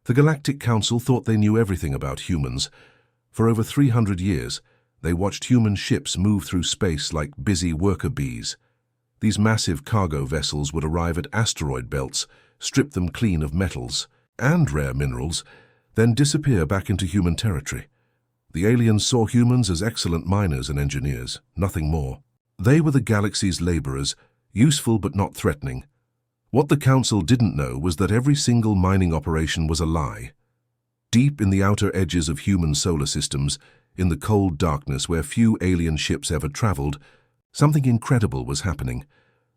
The Galactic Council thought they knew everything about humans. For over 300 years, they watched human ships move through space like busy worker bees. These massive cargo vessels would arrive at asteroid belts, strip them clean of metals and rare minerals, then disappear back into human territory. The aliens saw humans as excellent miners and engineers, nothing more. They were the galaxy's laborers, useful but not threatening. What the Council didn't know was that every single mining operation was a lie. Deep in the outer edges of human solar systems, in the cold darkness where few alien ships ever traveled, something incredible was happening.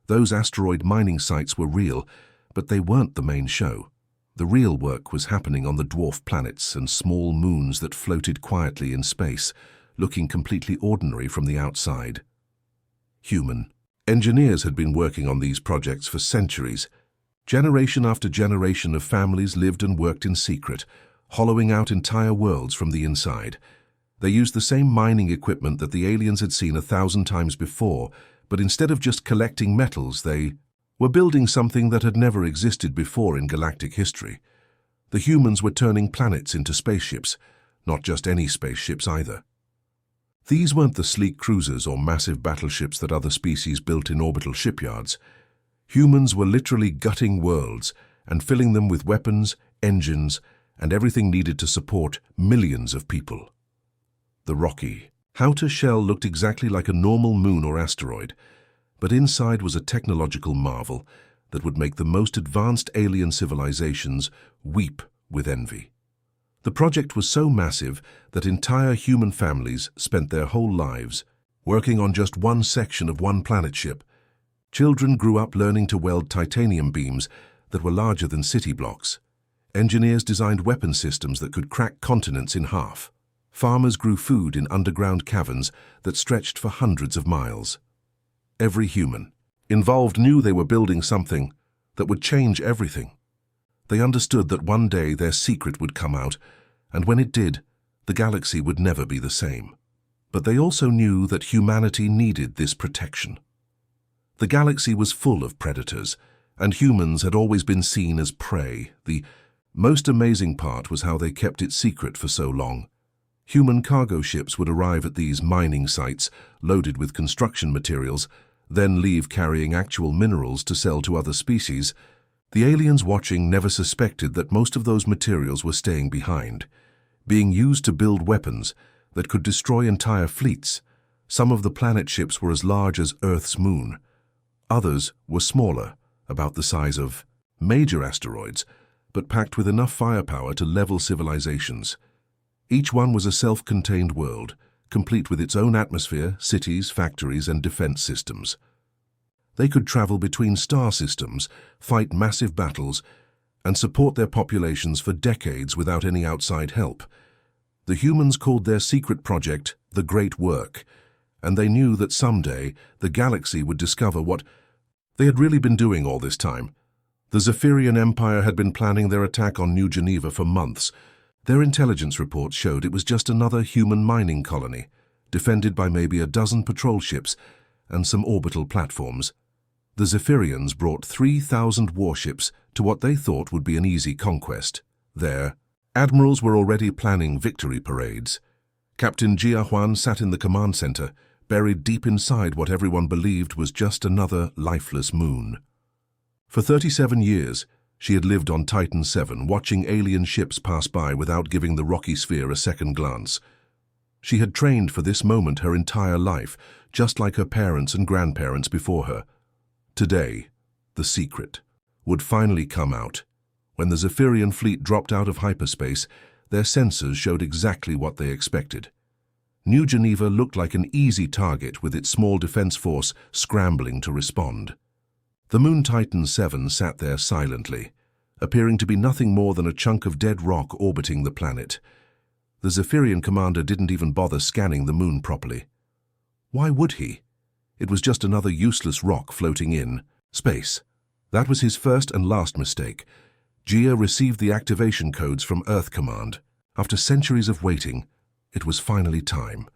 Those asteroid mining sites were real, but they weren't the main show. The real work was happening on the dwarf planets and small moons that floated quietly in space, looking completely ordinary from the outside. Human. Engineers had been working on these projects for centuries. Generation after generation of families lived and worked in secret, hollowing out entire worlds from the inside. They used the same mining equipment that the aliens had seen 1,000 times before, but instead of just collecting metals, they were building something that had never existed before in galactic history. The humans were turning planets into spaceships, not just any spaceships either. These weren't the sleek cruisers or massive battleships that other species built in orbital shipyards. Humans were literally gutting worlds and filling them with weapons, engines, and everything needed to support millions of people. The rocky, outer shell looked exactly like a normal moon or asteroid, but inside was a technological marvel that would make the most advanced alien civilizations weep with envy. The project was so massive that entire human families spent their whole lives working on just one section of one planet ship. Children grew up learning to weld titanium beams that were larger than city blocks. Engineers designed weapon systems that could crack continents in half. Farmers grew food in underground caverns that stretched for hundreds of miles. Every human involved knew they were building something that would change everything. They understood that one day their secret would come out, and when it did, the galaxy would never be the same. But they also knew that humanity needed this protection. The galaxy was full of predators, and humans had always been seen as prey. The most amazing part was how they kept it secret for so long. Human cargo ships would arrive at these mining sites, loaded with construction materials, then leave carrying actual minerals to sell to other species. The aliens watching never suspected that most of those materials were staying behind, being used to build weapons that could destroy entire fleets. Some of the planet ships were as large as Earth's moon. Others were smaller, about the size of major asteroids, but packed with enough firepower to level civilizations. Each one was a self-contained world, complete with its own atmosphere, cities, factories, and defense systems. They could travel between star systems, fight massive battles, and support their populations for decades without any outside help. The humans called their secret project the Great Work, and they knew that someday the galaxy would discover what they had really been doing all this time. The Zephyrian Empire had been planning their attack on New Geneva for months. Their intelligence reports showed it was just another human mining colony, defended by maybe a dozen patrol ships and some orbital platforms. The Zephyrians brought 3,000 warships to what they thought would be an easy conquest. There, admirals were already planning victory parades. Captain Jia Huan sat in the command center, buried deep inside what everyone believed was just another lifeless moon. For 37 years, she had lived on Titan 7, watching alien ships pass by without giving the rocky sphere a second glance. She had trained for this moment her entire life, just like her parents and grandparents before her. Today, the secret would finally come out. When the Zephyrian fleet dropped out of hyperspace, their sensors showed exactly what they expected. New Geneva looked like an easy target with its small defense force scrambling to respond. The moon Titan 7 sat there silently, appearing to be nothing more than a chunk of dead rock orbiting the planet. The Zephyrian commander didn't even bother scanning the moon properly. Why would he? It was just another useless rock floating in space. That was his first and last mistake. Jia received the activation codes from Earth Command. After centuries of waiting, it was finally time.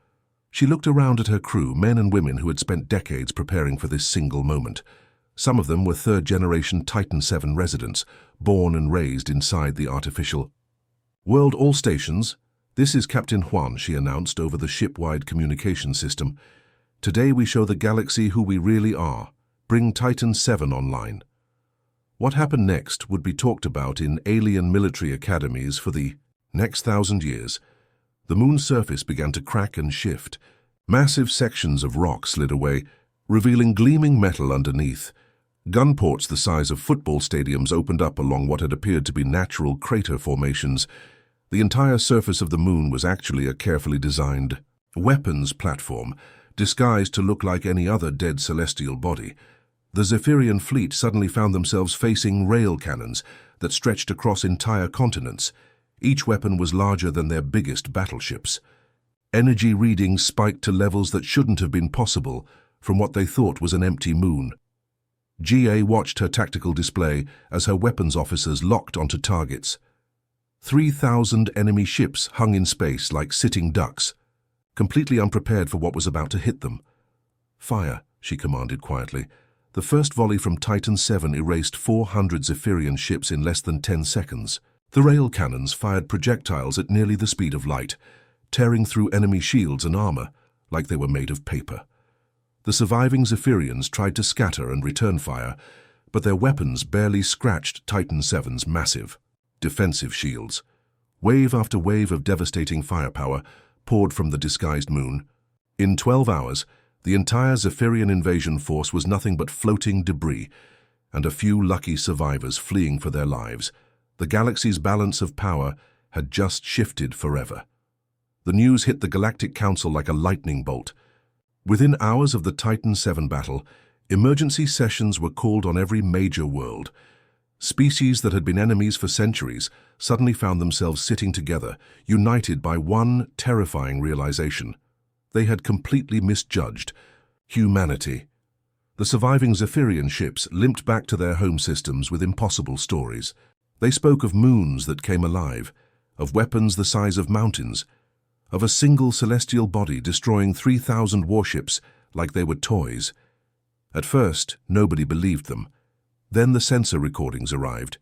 She looked around at her crew, men and women who had spent decades preparing for this single moment. Some of them were third-generation Titan 7 residents, born and raised inside the artificial World all stations, this is Captain Juan, she announced over the ship-wide communication system. Today we show the galaxy who we really are. Bring Titan 7 online. What happened next would be talked about in alien military academies for the next 1,000 years. The moon's surface began to crack and shift. Massive sections of rock slid away, revealing gleaming metal underneath. Gunports the size of football stadiums opened up along what had appeared to be natural crater formations. The entire surface of the moon was actually a carefully designed weapons platform, disguised to look like any other dead celestial body. The Zephyrian fleet suddenly found themselves facing rail cannons that stretched across entire continents. Each weapon was larger than their biggest battleships. Energy readings spiked to levels that shouldn't have been possible from what they thought was an empty moon. GA watched her tactical display as her weapons officers locked onto targets. 3,000 enemy ships hung in space like sitting ducks, completely unprepared for what was about to hit them. "Fire," she commanded quietly. The first volley from Titan 7 erased 400 Zephyrian ships in less than 10 seconds. The rail cannons fired projectiles at nearly the speed of light, tearing through enemy shields and armor like they were made of paper. The surviving Zephyrians tried to scatter and return fire, but their weapons barely scratched Titan 7's massive defensive shields. Wave after wave of devastating firepower poured from the disguised moon. In 12 hours, the entire Zephyrian invasion force was nothing but floating debris, and a few lucky survivors fleeing for their lives. The galaxy's balance of power had just shifted forever. The news hit the Galactic Council like a lightning bolt. Within hours of the Titan 7 battle, emergency sessions were called on every major world. Species that had been enemies for centuries suddenly found themselves sitting together, united by one terrifying realization. They had completely misjudged humanity. The surviving Zephyrian ships limped back to their home systems with impossible stories. They spoke of moons that came alive, of weapons the size of mountains, of a single celestial body destroying 3,000 warships like they were toys. At first, nobody believed them. Then the sensor recordings arrived.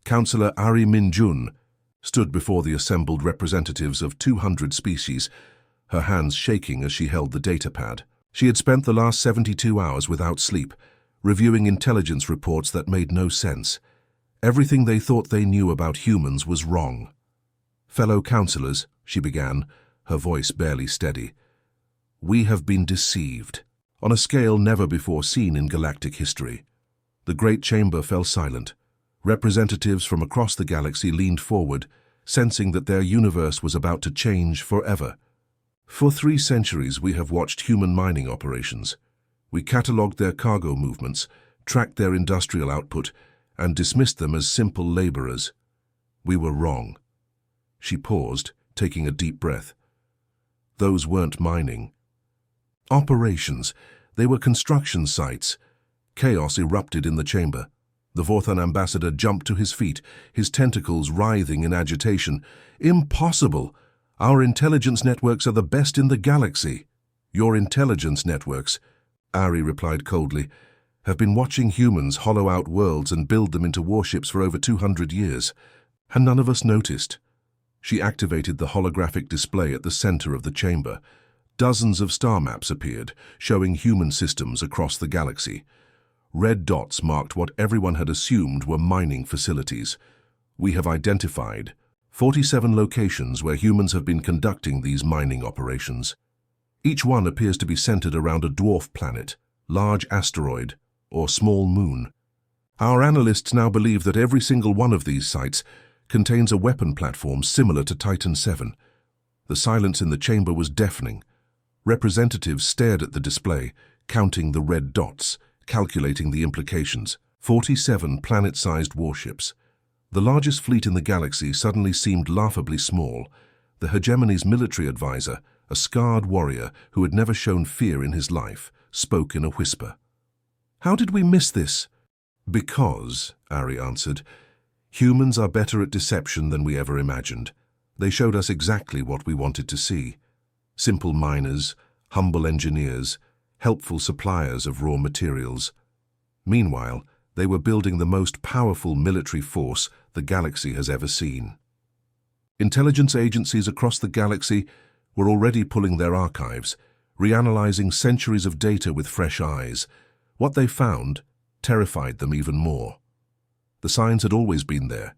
Counselor Ari Min-jun stood before the assembled representatives of 200 species, her hands shaking as she held the datapad. She had spent the last 72 hours without sleep, reviewing intelligence reports that made no sense. Everything they thought they knew about humans was wrong. "Fellow counselors," she began, her voice barely steady, "we have been deceived on a scale never before seen in galactic history." The great chamber fell silent. Representatives from across the galaxy leaned forward, sensing that their universe was about to change forever. "For 3 centuries we have watched human mining operations. We catalogued their cargo movements, tracked their industrial output, and dismissed them as simple laborers. We were wrong." She paused, taking a deep breath. Those weren't mining operations. They were construction sites. Chaos erupted in the chamber. The Vorthan ambassador jumped to his feet, his tentacles writhing in agitation. "Impossible! Our intelligence networks are the best in the galaxy." "Your intelligence networks," Ari replied coldly, "have been watching humans hollow out worlds and build them into warships for over 200 years. And none of us noticed." She activated the holographic display at the center of the chamber. Dozens of star maps appeared, showing human systems across the galaxy. Red dots marked what everyone had assumed were mining facilities. "We have identified 47 locations where humans have been conducting these mining operations. Each one appears to be centered around a dwarf planet, large asteroid, or small moon. Our analysts now believe that every single one of these sites contains a weapon platform similar to Titan 7. The silence in the chamber was deafening. Representatives stared at the display, counting the red dots, calculating the implications. 47 planet-sized warships. The largest fleet in the galaxy suddenly seemed laughably small. The hegemony's military advisor, a scarred warrior who had never shown fear in his life, spoke in a whisper. "How did we miss this?" "Because," Ari answered, "humans are better at deception than we ever imagined. They showed us exactly what we wanted to see. Simple miners, humble engineers, helpful suppliers of raw materials. Meanwhile, they were building the most powerful military force the galaxy has ever seen." Intelligence agencies across the galaxy were already pulling their archives, reanalyzing centuries of data with fresh eyes. What they found terrified them even more. The signs had always been there.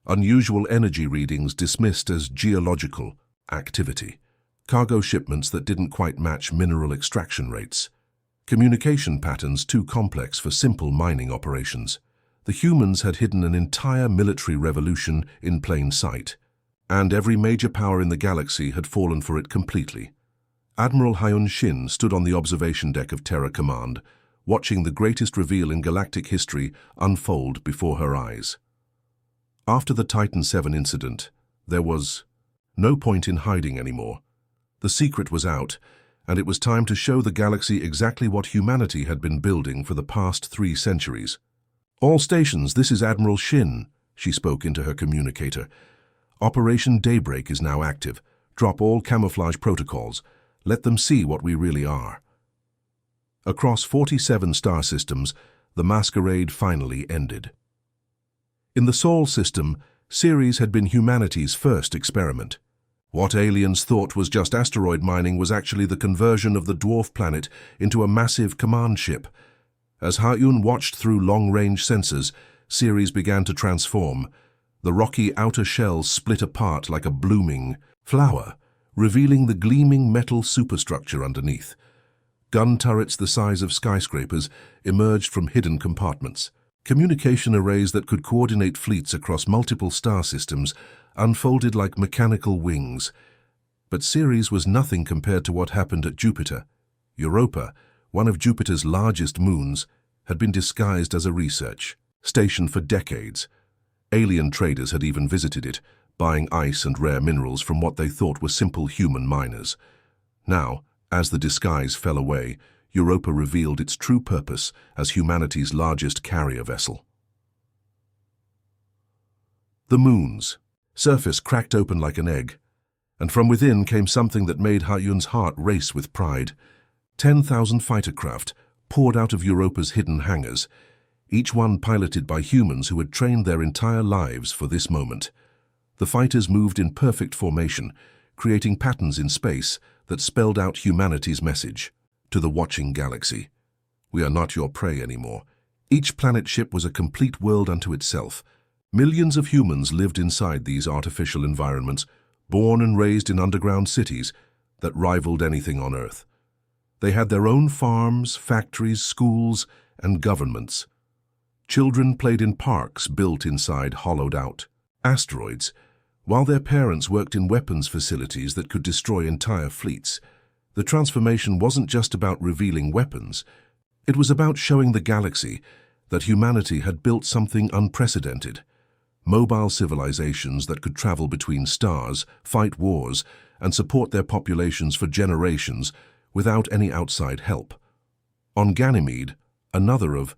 Unusual energy readings dismissed as geological activity. Cargo shipments that didn't quite match mineral extraction rates. Communication patterns too complex for simple mining operations. The humans had hidden an entire military revolution in plain sight, and every major power in the galaxy had fallen for it completely. Admiral Hyun Shin stood on the observation deck of Terra Command, watching the greatest reveal in galactic history unfold before her eyes. After the Titan VII incident, there was no point in hiding anymore. The secret was out, and it was time to show the galaxy exactly what humanity had been building for the past 3 centuries. "All stations, this is Admiral Shin," she spoke into her communicator. "Operation Daybreak is now active. Drop all camouflage protocols. Let them see what we really are." Across 47 star systems, the masquerade finally ended. In the Sol system, Ceres had been humanity's first experiment. What aliens thought was just asteroid mining was actually the conversion of the dwarf planet into a massive command ship. As Hyun watched through long-range sensors, Ceres began to transform. The rocky outer shell split apart like a blooming flower, revealing the gleaming metal superstructure underneath. Gun turrets the size of skyscrapers emerged from hidden compartments. Communication arrays that could coordinate fleets across multiple star systems unfolded like mechanical wings. But Ceres was nothing compared to what happened at Jupiter. Europa, one of Jupiter's largest moons, had been disguised as a research station for decades. Alien traders had even visited it, buying ice and rare minerals from what they thought were simple human miners. Now, as the disguise fell away, Europa revealed its true purpose as humanity's largest carrier vessel. The moon's surface cracked open like an egg, and from within came something that made Hyun's heart race with pride. 10,000 fighter craft poured out of Europa's hidden hangars, each one piloted by humans who had trained their entire lives for this moment. The fighters moved in perfect formation, creating patterns in space that spelled out humanity's message to the watching galaxy. "We are not your prey anymore." Each planet ship was a complete world unto itself. Millions of humans lived inside these artificial environments, born and raised in underground cities that rivaled anything on Earth. They had their own farms, factories, schools, and governments. Children played in parks built inside hollowed-out asteroids, while their parents worked in weapons facilities that could destroy entire fleets. The transformation wasn't just about revealing weapons. It was about showing the galaxy that humanity had built something unprecedented. Mobile civilizations that could travel between stars, fight wars, and support their populations for generations without any outside help. On Ganymede, another of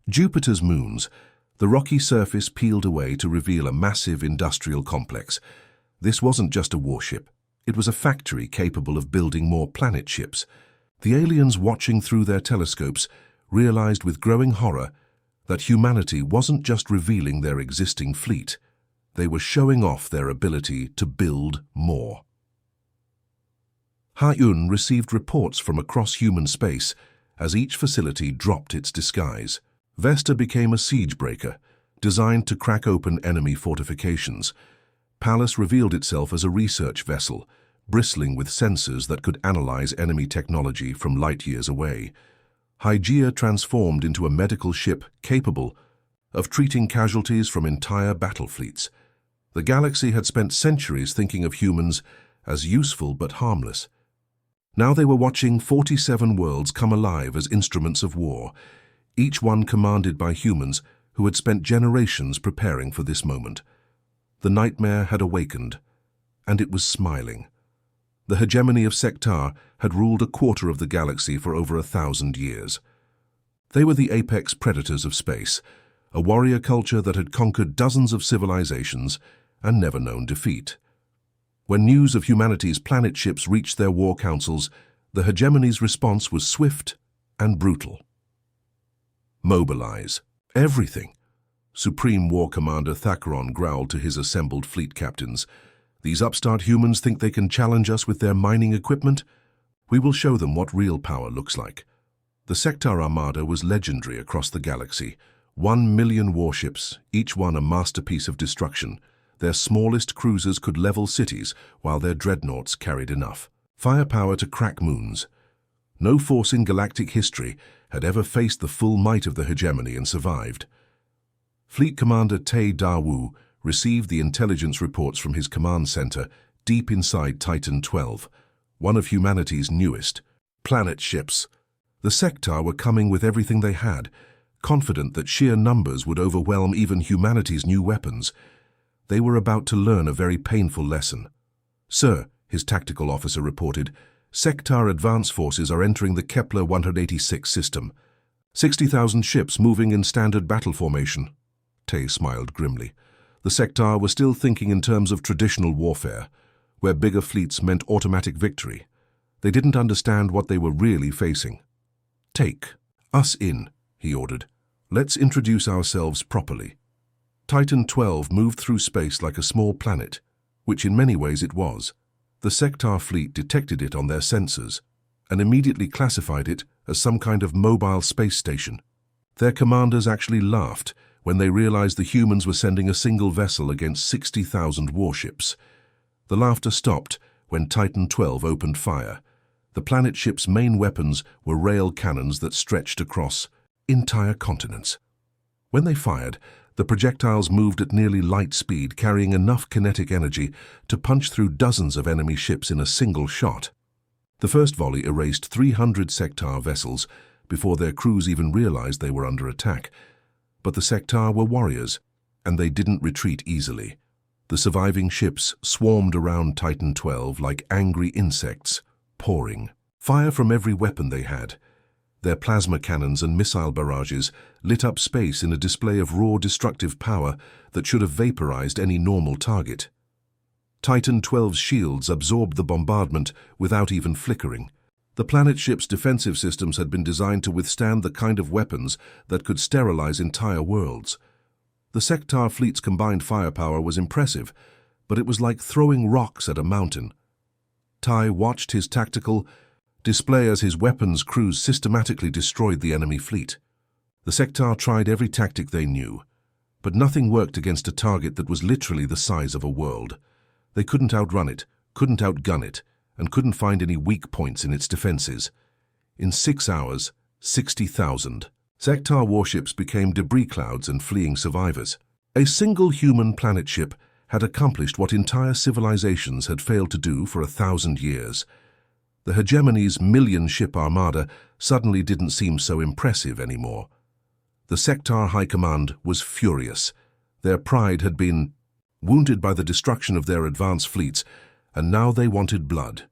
Jupiter's moons, the rocky surface peeled away to reveal a massive industrial complex. This wasn't just a warship. It was a factory capable of building more planet ships. The aliens watching through their telescopes realized with growing horror that humanity wasn't just revealing their existing fleet. They were showing off their ability to build more. Hyun received reports from across human space as each facility dropped its disguise. Vesta became a siege breaker, designed to crack open enemy fortifications. Pallas revealed itself as a research vessel, bristling with sensors that could analyze enemy technology from light years away. Hygeia transformed into a medical ship capable of treating casualties from entire battle fleets. The galaxy had spent centuries thinking of humans as useful but harmless. Now they were watching 47 worlds come alive as instruments of war, each one commanded by humans who had spent generations preparing for this moment. The nightmare had awakened, and it was smiling. The hegemony of Sector had ruled a quarter of the galaxy for over 1,000 years. They were the apex predators of space, a warrior culture that had conquered dozens of civilizations and never known defeat. When news of humanity's planet ships reached their war councils, the hegemony's response was swift and brutal. "Mobilize everything," Supreme War Commander Thakron growled to his assembled fleet captains. These upstart humans think they can challenge us with their mining equipment? We will show them what real power looks like. The Sector Armada was legendary across the galaxy. 1 million warships, each one a masterpiece of destruction. Their smallest cruisers could level cities, while their dreadnoughts carried enough firepower to crack moons. No force in galactic history had ever faced the full might of the hegemony and survived. Fleet Commander Tay Dawu received the intelligence reports from his command center deep inside Titan 12, one of humanity's newest planet ships. The Sector were coming with everything they had, confident that sheer numbers would overwhelm even humanity's new weapons. They were about to learn a very painful lesson. "Sir," his tactical officer reported, "Sector advance forces are entering the Kepler 186 system. 60,000 ships moving in standard battle formation." Tay smiled grimly. The Sector were still thinking in terms of traditional warfare, where bigger fleets meant automatic victory. They didn't understand what they were really facing. "Take us in," he ordered. "Let's introduce ourselves properly." Titan 12 moved through space like a small planet, which in many ways it was. The Sector fleet detected it on their sensors and immediately classified it as some kind of mobile space station. Their commanders actually laughed when they realized the humans were sending a single vessel against 60,000 warships. The laughter stopped when Titan 12 opened fire. The planet ship's main weapons were rail cannons that stretched across entire continents. When they fired, the projectiles moved at nearly light speed, carrying enough kinetic energy to punch through dozens of enemy ships in a single shot. The first volley erased 300 Sector vessels before their crews even realized they were under attack. But the Sector were warriors, and they didn't retreat easily. The surviving ships swarmed around Titan 12 like angry insects, pouring fire from every weapon they had. Their plasma cannons and missile barrages lit up space in a display of raw destructive power that should have vaporized any normal target. Titan 12's shields absorbed the bombardment without even flickering. The planet ship's defensive systems had been designed to withstand the kind of weapons that could sterilize entire worlds. The Sector fleet's combined firepower was impressive, but it was like throwing rocks at a mountain. Ty watched his tactical display as his weapons crews systematically destroyed the enemy fleet. The Sector tried every tactic they knew, but nothing worked against a target that was literally the size of a world. They couldn't outrun it, couldn't outgun it, and couldn't find any weak points in its defenses. In 6 hours, 60,000 Sector warships became debris clouds and fleeing survivors. A single human planet ship had accomplished what entire civilizations had failed to do for 1,000 years. The hegemony's million-ship armada suddenly didn't seem so impressive anymore. The Sector High Command was furious. Their pride had been wounded by the destruction of their advanced fleets, and now they wanted blood.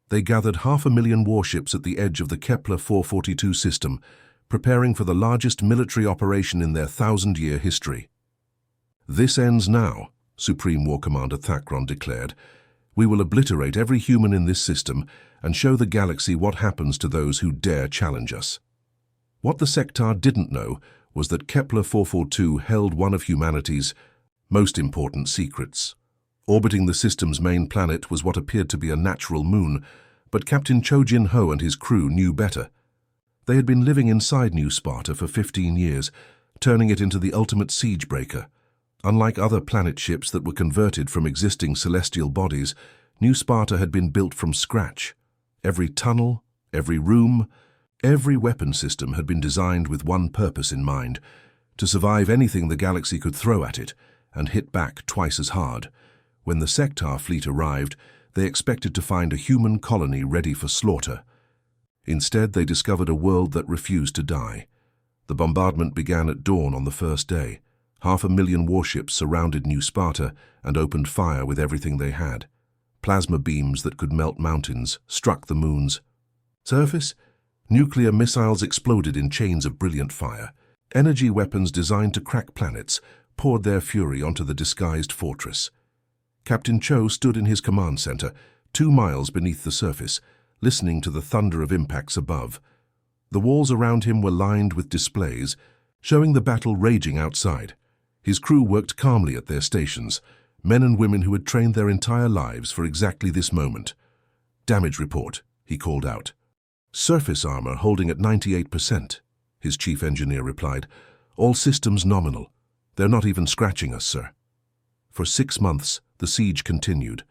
They gathered 500,000 warships at the edge of the Kepler 442 system, preparing for the largest military operation in their 1,000-year history. "This ends now," Supreme War Commander Thakron declared. "We will obliterate every human in this system and show the galaxy what happens to those who dare challenge us." What the Sector didn't know was that Kepler 442 held one of humanity's most important secrets. Orbiting the system's main planet was what appeared to be a natural moon, but Captain Cho Jin-ho and his crew knew better. They had been living inside New Sparta for 15 years, turning it into the ultimate siege breaker. Unlike other planet ships that were converted from existing celestial bodies, New Sparta had been built from scratch. Every tunnel, every room, every weapon system had been designed with one purpose in mind: to survive anything the galaxy could throw at it and hit back twice as hard. When the Sector fleet arrived, they expected to find a human colony ready for slaughter. Instead, they discovered a world that refused to die. The bombardment began at dawn on the first day. 500,000 warships surrounded New Sparta and opened fire with everything they had. Plasma beams that could melt mountains struck the moon's surface. Nuclear missiles exploded in chains of brilliant fire. Energy weapons designed to crack planets poured their fury onto the disguised fortress. Captain Cho stood in his command center, 2 miles beneath the surface, listening to the thunder of impacts above. The walls around him were lined with displays, showing the battle raging outside. His crew worked calmly at their stations, Men and women who had trained their entire lives for exactly this moment. "Damage report," he called out. "Surface armor holding at 98%, his chief engineer replied. "All systems nominal. They're not even scratching us, sir." For 6 months, the siege continued.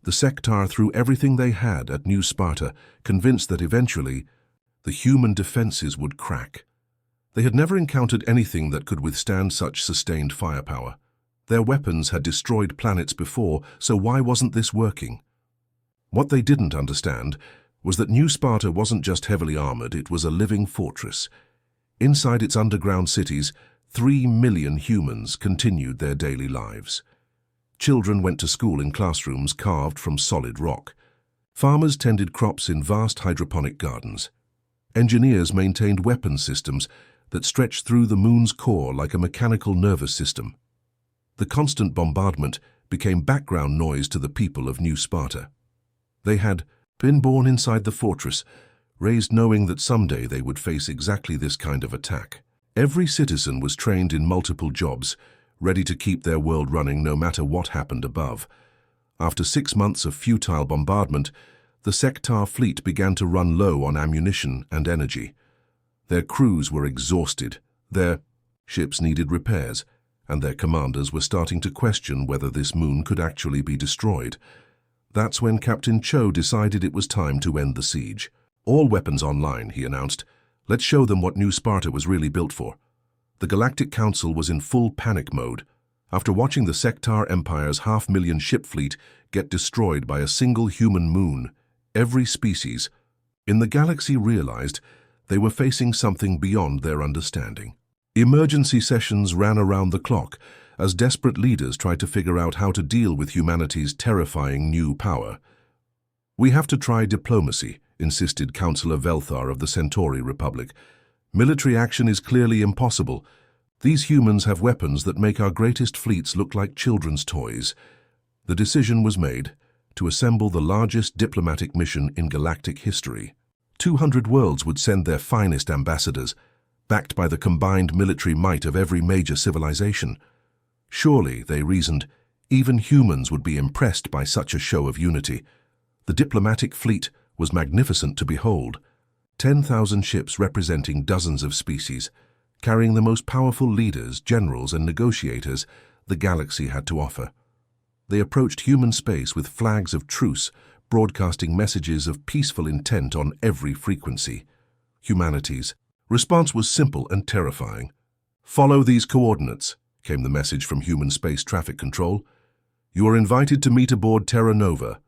The Sectar threw everything they had at New Sparta, convinced that eventually the human defenses would crack. They had never encountered anything that could withstand such sustained firepower. Their weapons had destroyed planets before, so why wasn't this working? What they didn't understand was that New Sparta wasn't just heavily armored, it was a living fortress. Inside its underground cities, 3 million humans continued their daily lives. Children went to school in classrooms carved from solid rock. Farmers tended crops in vast hydroponic gardens. Engineers maintained weapon systems that stretched through the moon's core like a mechanical nervous system. The constant bombardment became background noise to the people of New Sparta. They had been born inside the fortress, raised knowing that someday they would face exactly this kind of attack. Every citizen was trained in multiple jobs, ready to keep their world running no matter what happened above. After 6 months of futile bombardment, the Sectar fleet began to run low on ammunition and energy. Their crews were exhausted, their ships needed repairs, and their commanders were starting to question whether this moon could actually be destroyed. That's when Captain Cho decided it was time to end the siege. "All weapons online," he announced. "Let's show them what New Sparta was really built for." The Galactic Council was in full panic mode. After watching the Sectar Empire's 500,000 ship fleet get destroyed by a single human moon, every species in the galaxy realized they were facing something beyond their understanding. Emergency sessions ran around the clock as desperate leaders tried to figure out how to deal with humanity's terrifying new power. "We have to try diplomacy," insisted Councillor Velthar of the Centauri Republic. "Military action is clearly impossible. These humans have weapons that make our greatest fleets look like children's toys." The decision was made to assemble the largest diplomatic mission in galactic history. 200 worlds would send their finest ambassadors, backed by the combined military might of every major civilization. Surely, they reasoned, even humans would be impressed by such a show of unity. The diplomatic fleet was magnificent to behold. 10,000 ships representing dozens of species, carrying the most powerful leaders, generals, and negotiators the galaxy had to offer. They approached human space with flags of truce, broadcasting messages of peaceful intent on every frequency. Humanity's response was simple and terrifying. "Follow these coordinates," came the message from Human Space Traffic Control. "You are invited to meet aboard Terra Nova."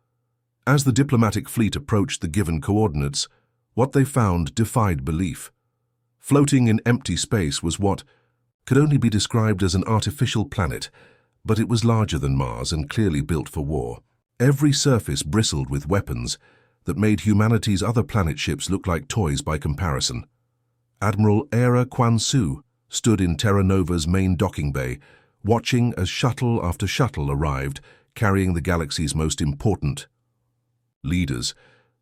As the diplomatic fleet approached the given coordinates, what they found defied belief. Floating in empty space was what could only be described as an artificial planet, but it was larger than Mars and clearly built for war. Every surface bristled with weapons that made humanity's other planet ships look like toys by comparison. Admiral Era Kwan-Su stood in Terra Nova's main docking bay, watching as shuttle after shuttle arrived, carrying the galaxy's most important leaders.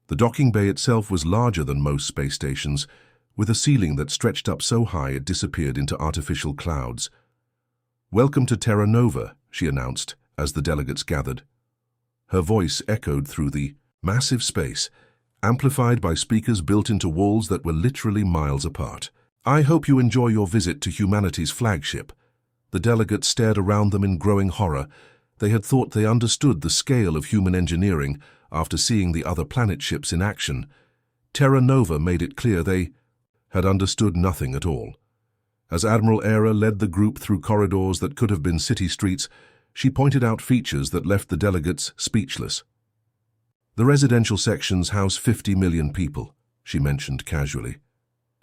The docking bay itself was larger than most space stations, with a ceiling that stretched up so high it disappeared into artificial clouds. "Welcome to Terra Nova," she announced as the delegates gathered. Her voice echoed through the massive space, amplified by speakers built into walls that were literally miles apart. "I hope you enjoy your visit to humanity's flagship." The delegates stared around them in growing horror. They had thought they understood the scale of human engineering after seeing the other planet ships in action. Terra Nova made it clear they had understood nothing at all. As Admiral Era led the group through corridors that could have been city streets, she pointed out features that left the delegates speechless. "The residential sections house 50 million people," she mentioned casually.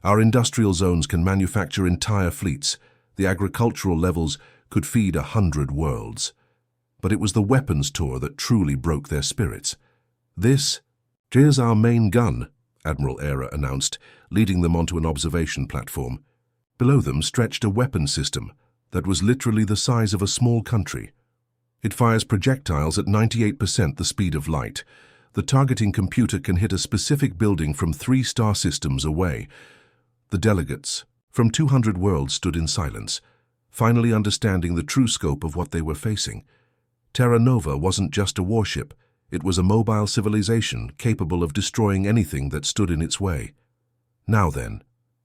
"Our industrial zones can manufacture entire fleets. The agricultural levels could feed 100 worlds." But it was the weapons tour that truly broke their spirits. "Here's our main gun," Admiral Era announced, leading them onto an observation platform. Below them stretched a weapon system that was literally the size of a small country. It fires projectiles at 98% the speed of light. The targeting computer can hit a specific building from 3 star systems away. The delegates from 200 worlds stood in silence, finally understanding the true scope of what they were facing. Terra Nova wasn't just a warship, it was a mobile civilization capable of destroying anything that stood in its way. "Now then,"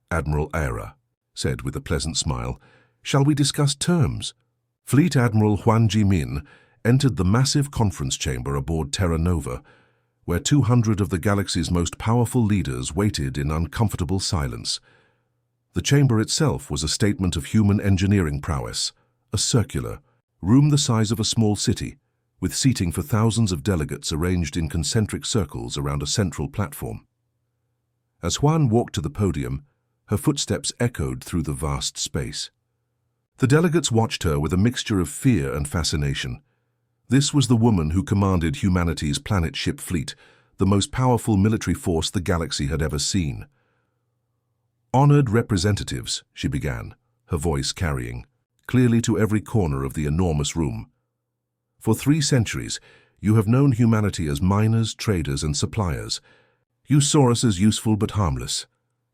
Admiral Aira said with a pleasant smile, "shall we discuss terms?" Fleet Admiral Huan Jimin entered the massive conference chamber aboard Terra Nova, where 200 of the galaxy's most powerful leaders waited in uncomfortable silence. The chamber itself was a statement of human engineering prowess, a circular room the size of a small city, with seating for thousands of delegates arranged in concentric circles around a central platform. As Huan walked to the podium, her footsteps echoed through the vast space. The delegates watched her with a mixture of fear and fascination. This was the woman who commanded humanity's planet ship fleet, the most powerful military force the galaxy had ever seen. "Honored representatives," she began, her voice carrying clearly to every corner of the enormous room. "For 3 centuries, you have known humanity as miners, traders, and suppliers. You saw us as useful but harmless,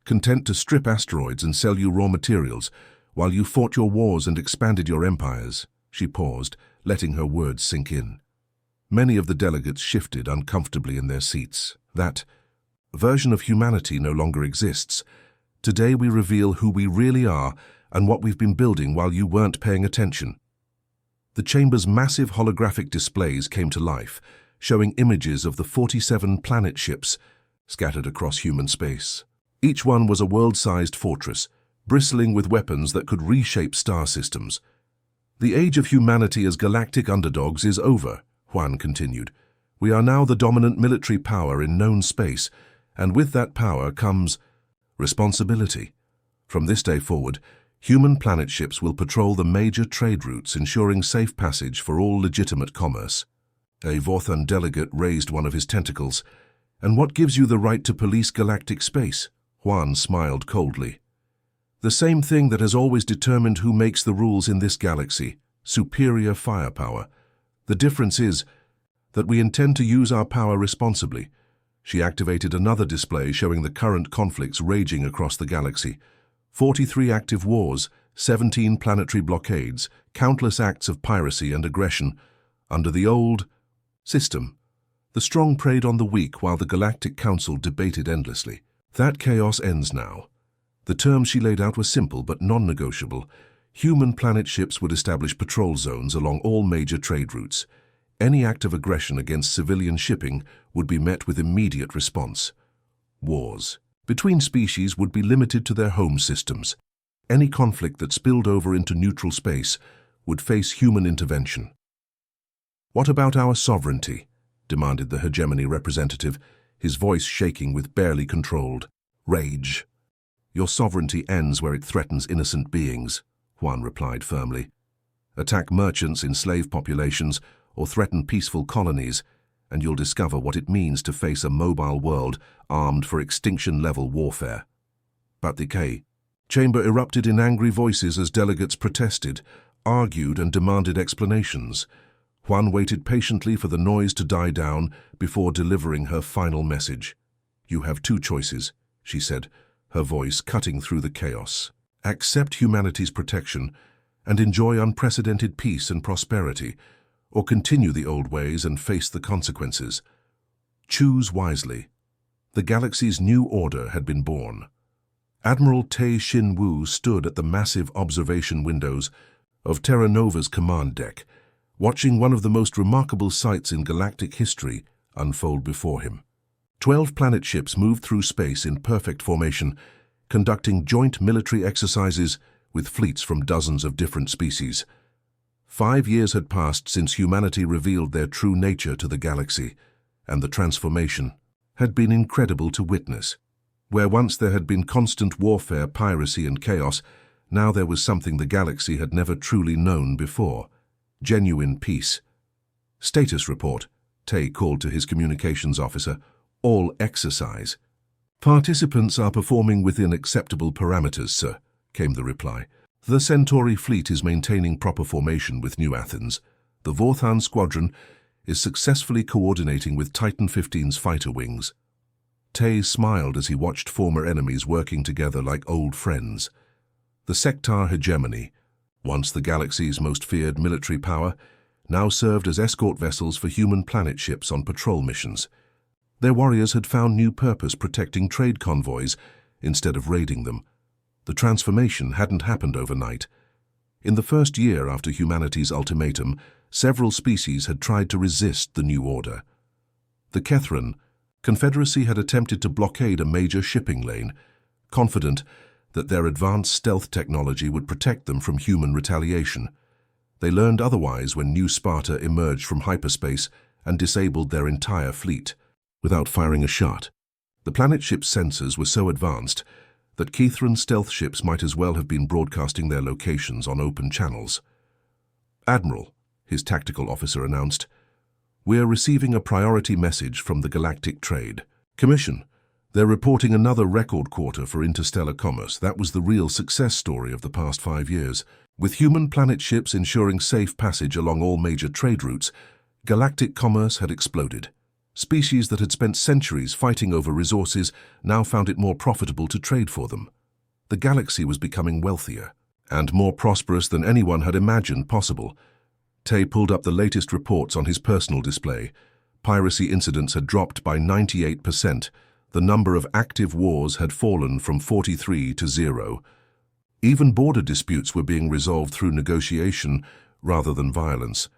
content to strip asteroids and sell you raw materials, while you fought your wars and expanded your empires." She paused, letting her words sink in. Many of the delegates shifted uncomfortably in their seats. That version of humanity no longer exists. Today we reveal who we really are and what we've been building while you weren't paying attention. The chamber's massive holographic displays came to life, showing images of the 47 planet ships scattered across human space. Each one was a world-sized fortress, bristling with weapons that could reshape star systems. "The age of humanity as galactic underdogs is over," Huan continued. "We are now the dominant military power in known space, and with that power comes responsibility. From this day forward, human planet ships will patrol the major trade routes, ensuring safe passage for all legitimate commerce." A Vothan delegate raised one of his tentacles. "And what gives you the right to police galactic space?" Huan smiled coldly. "The same thing that has always determined who makes the rules in this galaxy: superior firepower. The difference is that we intend to use our power responsibly." She activated another display showing the current conflicts raging across the galaxy. 43 active wars, 17 planetary blockades, countless acts of piracy and aggression. Under the old system, the strong preyed on the weak while the Galactic Council debated endlessly. That chaos ends now. The terms she laid out were simple but non-negotiable. Human planet ships would establish patrol zones along all major trade routes. Any act of aggression against civilian shipping would be met with immediate response. Wars between species would be limited to their home systems. Any conflict that spilled over into neutral space would face human intervention. "What about our sovereignty?" demanded the hegemony representative, his voice shaking with barely controlled rage. "Your sovereignty ends where it threatens innocent beings," Huan replied firmly. "Attack merchants in slave populations or threaten peaceful colonies, and you'll discover what it means to face a mobile world armed for extinction-level warfare." But the chamber erupted in angry voices as delegates protested, argued, and demanded explanations. Huan waited patiently for the noise to die down before delivering her final message. "You have 2 choices," she said, her voice cutting through the chaos. "Accept humanity's protection and enjoy unprecedented peace and prosperity, or continue the old ways and face the consequences. Choose wisely." The galaxy's new order had been born. Admiral Tei Xin-Wu stood at the massive observation windows of Terra Nova's command deck, watching one of the most remarkable sights in galactic history unfold before him. 12 planet ships moved through space in perfect formation, conducting joint military exercises with fleets from dozens of different species. 5 years had passed since humanity revealed their true nature to the galaxy, and the transformation had been incredible to witness. Where once there had been constant warfare, piracy, and chaos, now there was something the galaxy had never truly known before: genuine peace. "Status report," Tay called to his communications officer. "All exercise." "Participants are performing within acceptable parameters, sir," came the reply. "The Centauri fleet is maintaining proper formation with New Athens. The Vorthan squadron is successfully coordinating with Titan 15's fighter wings." Tay smiled as he watched former enemies working together like old friends. The sector hegemony, once the galaxy's most feared military power, now served as escort vessels for human planet ships on patrol missions. Their warriors had found new purpose protecting trade convoys instead of raiding them. The transformation hadn't happened overnight. In the first year after humanity's ultimatum, several species had tried to resist the new order. The Kethran Confederacy had attempted to blockade a major shipping lane, confident that their advanced stealth technology would protect them from human retaliation. They learned otherwise when New Sparta emerged from hyperspace and disabled their entire fleet without firing a shot. The planet ship's sensors were so advanced that Kethran stealth ships might as well have been broadcasting their locations on open channels. "Admiral," his tactical officer announced, "we're receiving a priority message from the Galactic Trade Commission. They're reporting another record quarter for interstellar commerce. That was the real success story of the past 5 years. With human planet ships ensuring safe passage along all major trade routes, galactic commerce had exploded. Species that had spent centuries fighting over resources now found it more profitable to trade for them. The galaxy was becoming wealthier and more prosperous than anyone had imagined possible." Tay pulled up the latest reports on his personal display. Piracy incidents had dropped by 98%. The number of active wars had fallen from 43 to 0. Even border disputes were being resolved through negotiation rather than violence,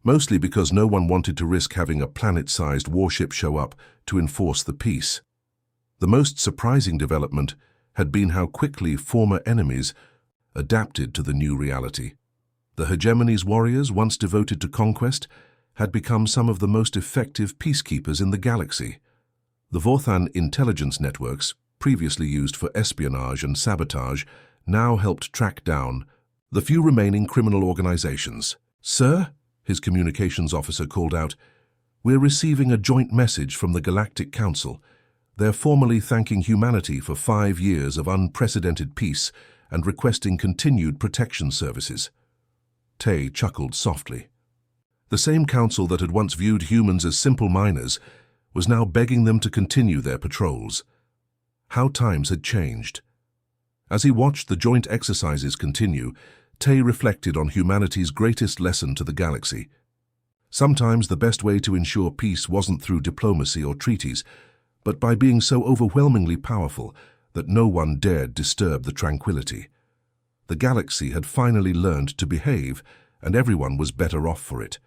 mostly because no one wanted to risk having a planet-sized warship show up to enforce the peace. The most surprising development had been how quickly former enemies adapted to the new reality. The hegemony's warriors, once devoted to conquest, had become some of the most effective peacekeepers in the galaxy. The Vorthan intelligence networks, previously used for espionage and sabotage, now helped track down the few remaining criminal organizations. "Sir," his communications officer called out, "we're receiving a joint message from the Galactic Council. They're formally thanking humanity for 5 years of unprecedented peace and requesting continued protection services." Tay chuckled softly. The same council that had once viewed humans as simple miners was now begging them to continue their patrols. How times had changed. As he watched the joint exercises continue, Tay reflected on humanity's greatest lesson to the galaxy. Sometimes the best way to ensure peace wasn't through diplomacy or treaties, but by being so overwhelmingly powerful that no one dared disturb the tranquility. The galaxy had finally learned to behave, and everyone was better off for it.